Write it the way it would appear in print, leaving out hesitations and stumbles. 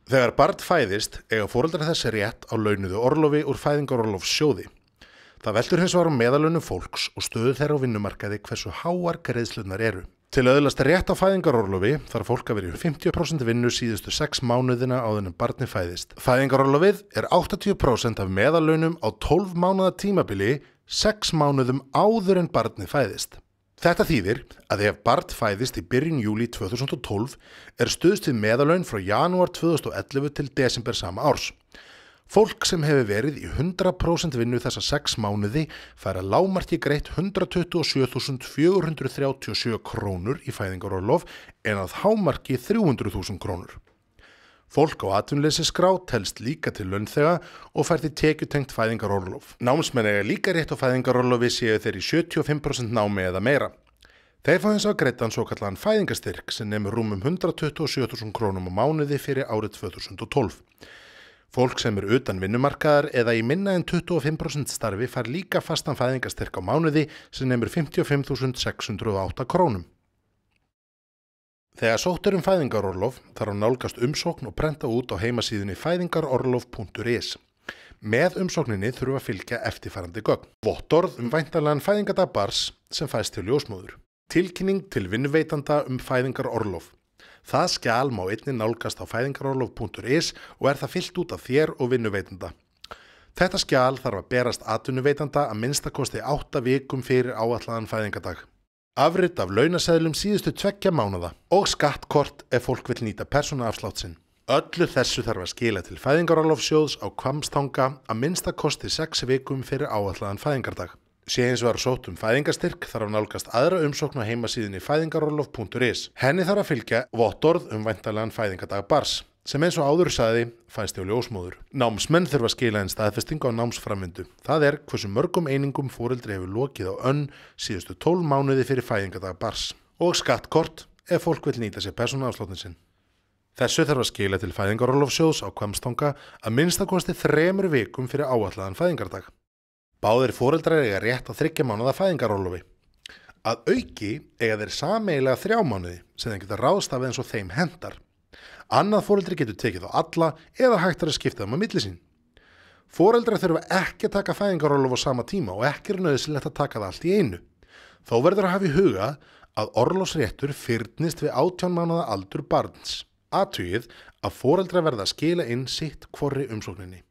Þegar barn fæðist eiga foreldrar þess rétt á launuðu orlofi úr fæðingarorlofssjóði. Það veltur hins vegar á meðallaunum fólks og stöðu þeirra á vinnumarkaði hversu háar greiðslurnar eru. Til að öðlast rétt á fæðingarorlofi þarf fólk að vera í 50% vinnu síðustu 6 mánuðina áður en barnið fæðist. Fæðingarorlofið er 80% af meðallaunum á 12 mánuða tímabili 6 mánuðum áður en barnið fæðist. Þetta þýðir að ef barn fæðist í byrjun júlí 2012 er stuðst við meðallaun frá janúar 2011 til desember sama árs. Fólk sem hefur verið í 100% vinnu þessa 6 mánuði fær að lágmarki greitt 127.437 krónur í fæðingarorlof en að hámarki 300.000 krónur. Fólk á atvinnuleysisskrá telst líka til launþega og fær því tekjutengt fæðingarorlof. Námsmenn eiga líka rétt á fæðingarorlofi séu þeir í 75% námi eða meira. Þeir fá hins vegar greiddan svokallaðan fæðingarstyrk sem nemur rúmum 127.000 krónum á mánuði fyrir árið 2012. Fólk sem utan vinnumarkaðar eða í minna en 25% starfi fær líka fastan fæðingarstyrk á mánuði sem nemur 55.608 krónum. Þegar sótt fæðingarorlof þarf að nálgast umsókn og prenta út á heimasíðunni fæðingarorlof.is. Með umsókninni þurfa að fylgja eftirfarandi gögn. Vottorð væntanlegan fæðingardag barns sem fæst til ljósmóður. Tilkynning til vinnuveitanda fæðingarorlof. Það skjal má einnig nálgast á fæðingarorlof.is og er það fyllt út af þér og vinnuveitanda. Þetta skjal þarf að berast atvinnuveitanda að minnstakosti 8 vikum fyrir áætlaðan fæðingardag. Afrit af launaseðlum síðustu 2 mánuða og skattkort ef fólk vill nýta persónuafslátt sinn. Öllu þessu þarf að skila til fæðingarorlofssjóðs á Hvammstanga að minnstakosti 6 vikum fyrir áætlaðan fæðingardag. Sé hins vegar sótt fæðingarstyrk þarf að nálgast aðra umsókn á heimasíðunni fæðingarorlof.is. Henni þarf að fylgja vottorð væntanlegan fæðingardag barns, sem eins og áður sagði fæst til ljósmóður. Námsmenn þurfa að skila inn staðfestingu á námsframvindu. Það er hversu mörgum einingum foreldri hefur lokið á síðustu 12 mánuði fyrir fæðingardag barns. Og skattkort ef fólk vil nýta sér persónuafsláttin sinn. Þessu þarf að skila til fæðingarorlofssjóðs á Hvammstanga að minnstakosti 3 vikum fyrir áætlaðan fæðingardag. Báðir foreldrar eiga rétt á 3 mánuða fæðingarorlofi. Að auki eiga þeir sameiginlega 3 mánuði sem þeir geta ráðstafað eins og þeim hentar. Annað foreldri getur tekið á alla eða hægt að skipta þeim á milli sín. Foreldrar þurfa ekki að taka fæðingarorlof á sama tíma og ekki er nauðsynlegt að taka það allt í einu. Þó verður að hafa í huga að orlofsréttur fyrnist við 18 mánaða aldur barns. Athugið að foreldrar verða að skila inn sitt hvorri umsókninni.